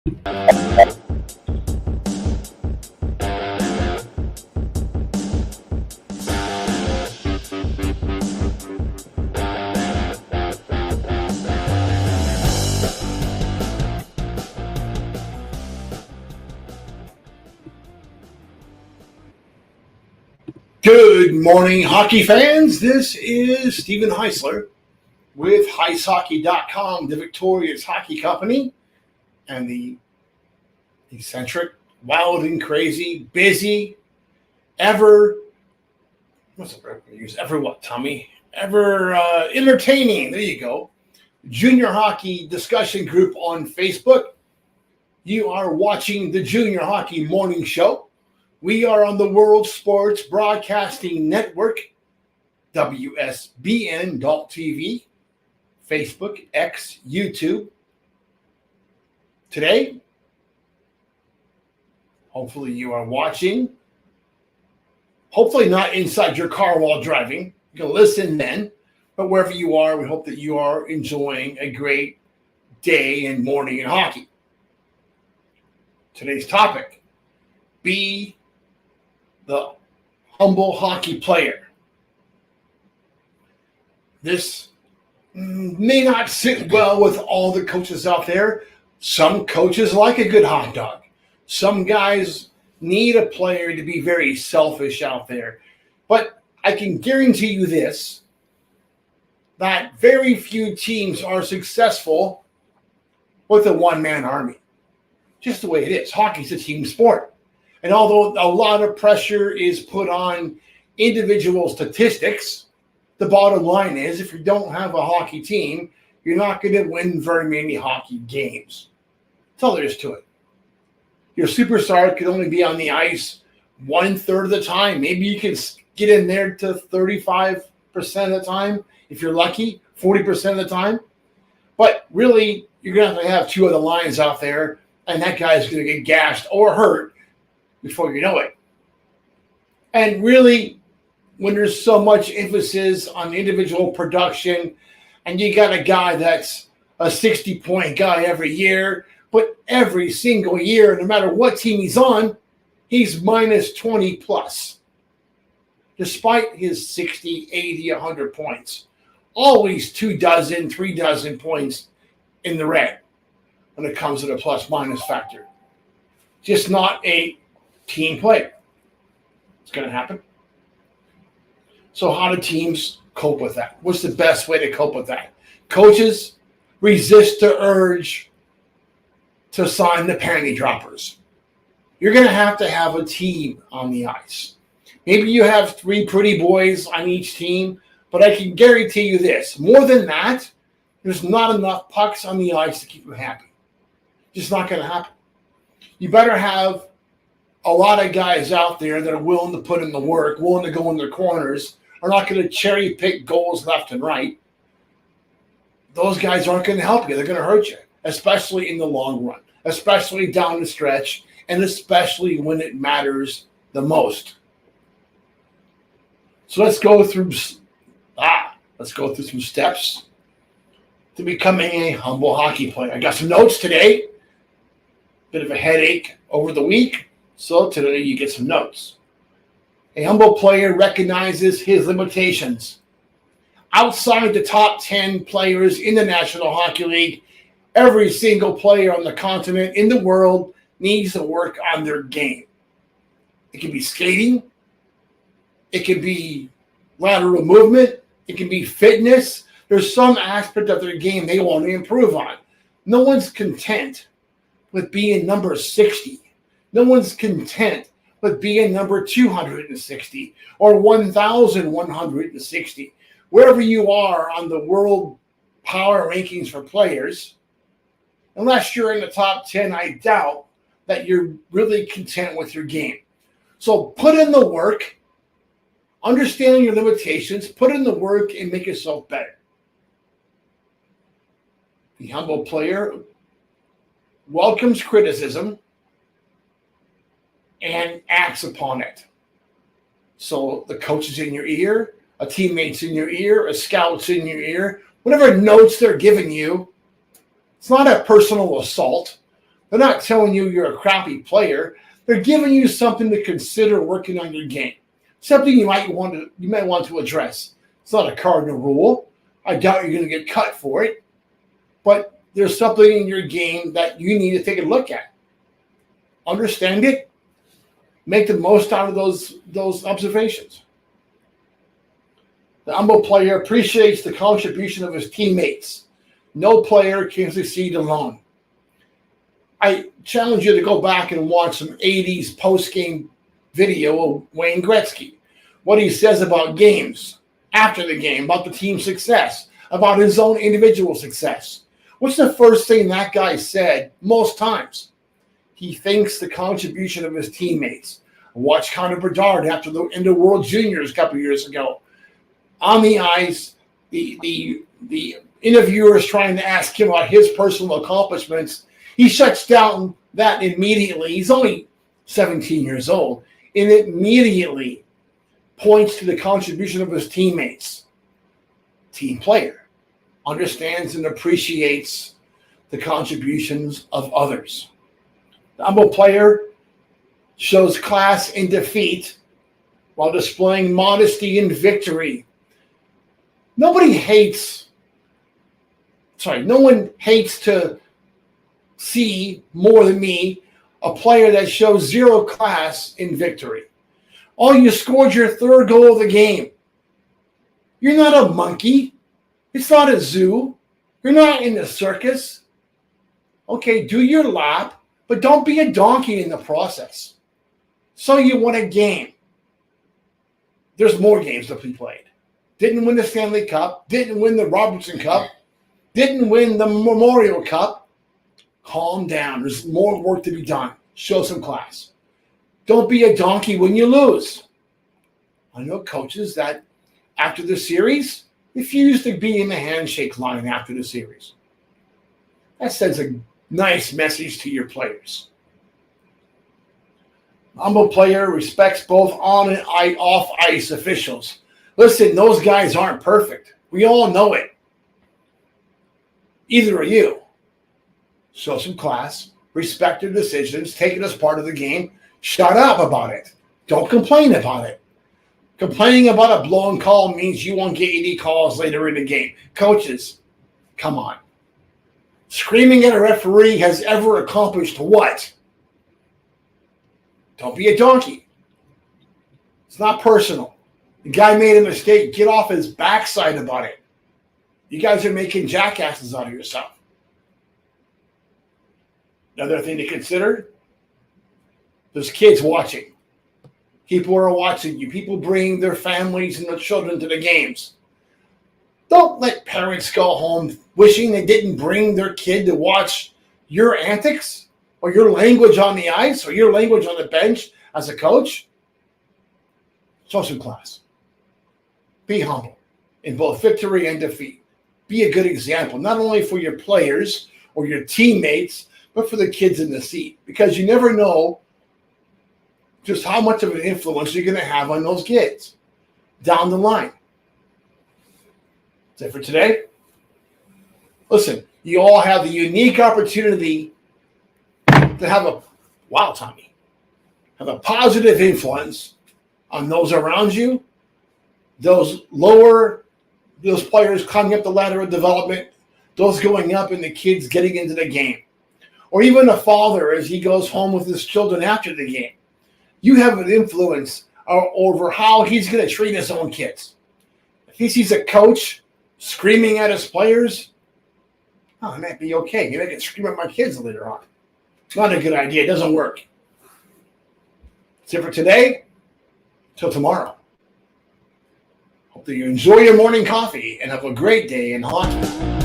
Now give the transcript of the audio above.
Good morning, hockey fans. This is Stephen Heisler with HeisHockey.com, the Victorious Hockey Company, and the eccentric, wild and crazy, busy, ever entertaining, there you go, junior hockey discussion group on Facebook. You are watching the Junior Hockey Morning Show. We are on the World Sports Broadcasting Network, WSBN.TV, Facebook, X, YouTube. Today, hopefully you are watching. Hopefully not inside your car while driving. You can listen then. But wherever you are, we hope that you are enjoying a great day and morning in hockey. Today's topic, be the humble hockey player. This may not sit well with all the coaches out there. Some coaches like a good hot dog. Some guys need a player to be very selfish out there. But I can guarantee you this, that very few teams are successful with a one-man army. Just the way it is. Hockey's a team sport. And although a lot of pressure is put on individual statistics, the bottom line is if you don't have a hockey team, you're not going to win very many hockey games. That's all there is to it. Your superstar could only be on the ice 1/3 of the time. Maybe you can get in there to 35% of the time. If you're lucky, 40% of the time. But really, you're going to have two other lines out there, and that guy's going to get gashed or hurt before you know it. And really, when there's so much emphasis on individual production, and you got a guy that's a 60-point guy every year, but every single year, no matter what team he's on, he's minus 20 plus, despite his 60, 80, 100 points. Always 2 dozen, 3 dozen points in the red when it comes to the plus-minus factor. Just not a team player. It's going to happen. So how do teams cope with that? What's the best way to cope with that? Coaches resist the urge to sign the panty droppers. You're going to have a team on the ice. Maybe you have 3 pretty boys on each team, but I can guarantee you this. More than that, there's not enough pucks on the ice to keep them happy. Just not going to happen. You better have a lot of guys out there that are willing to put in the work, willing to go in their corners, are not going to cherry pick goals left and right. Those guys aren't going to help you. They're going to hurt you, especially in the long run, especially down the stretch, and especially when it matters the most. So let's go through some steps to becoming a humble hockey player. I got some notes today. Bit of a headache over the week. So today you get some notes. A humble player recognizes his limitations. Outside the top 10 players in the National Hockey League, every single player on the continent in the world needs to work on their game. It can be skating. It can be lateral movement. It can be fitness. There's some aspect of their game they want to improve on. No one's content with being number 60. No one's content with being number 260 or 1,160. Wherever you are on the world power rankings for players, unless you're in the top 10, I doubt that you're really content with your game. So put in the work, understand your limitations, put in the work, and make yourself better. The humble player welcomes criticism and acts upon it. So the coach is in your ear, a teammate's in your ear, a scout's in your ear, whatever notes they're giving you, it's not a personal assault. They're not telling you you're a crappy player. They're giving you something to consider working on your game. Something you might want to address. It's not a cardinal rule. I doubt you're going to get cut for it. But there's something in your game that you need to take a look at. Understand it. Make the most out of those observations. The humble player appreciates the contribution of his teammates. No player can succeed alone. I challenge you to go back and watch some 80s post-game video of Wayne Gretzky. What he says about games, after the game, about the team's success, about his own individual success. What's the first thing that guy said most times? He thanks the contribution of his teammates. Watch Connor Bedard after the end of World Juniors a couple years ago. On the ice, the interviewer is trying to ask him about his personal accomplishments. He shuts down that immediately. He's only 17 years old, and immediately points to the contribution of his teammates. Team player understands and appreciates the contributions of others. The humble player shows class in defeat while displaying modesty in victory. No one hates to see more than me a player that shows zero class in victory. Oh, you scored your third goal of the game. You're not a monkey. It's not a zoo. You're not in the circus. Okay, do your lap, but don't be a donkey in the process. So you won a game. There's more games to be played. Didn't win the Stanley Cup. Didn't win the Robertson Cup. Didn't win the Memorial Cup. Calm down. There's more work to be done. Show some class. Don't be a donkey when you lose. I know coaches that after the series refuse to be in the handshake line after the series. That sends a nice message to your players. Humble player respects both on and off ice officials. Listen, those guys aren't perfect. We all know it. Either are you. Show some class, respect their decisions, take it as part of the game. Shut up about it. Don't complain about it. Complaining about a blown call means you won't get any calls later in the game. Coaches, come on. Screaming at a referee has ever accomplished what? Don't be a donkey. It's not personal. The guy made a mistake. Get off his backside about it. You guys are making jackasses out of yourself. Another thing to consider, there's kids watching. People are watching you. People bring their families and their children to the games. Don't let parents go home wishing they didn't bring their kid to watch your antics or your language on the ice or your language on the bench as a coach. Show some class. Be humble in both victory and defeat. Be a good example, not only for your players or your teammates, but for the kids in the seat, because you never know just how much of an influence you're going to have on those kids down the line. That's it for today. Listen, you all have the unique opportunity to have a positive influence on those around you, those players climbing up the ladder of development, those going up and the kids getting into the game, or even a father as he goes home with his children after the game. You have an influence over how he's going to treat his own kids. If he sees a coach screaming at his players, it might be okay. Maybe I can scream at my kids later on. It's not a good idea. It doesn't work. That's it for today. Till tomorrow. Hope that you enjoy your morning coffee and have a great day in hockey.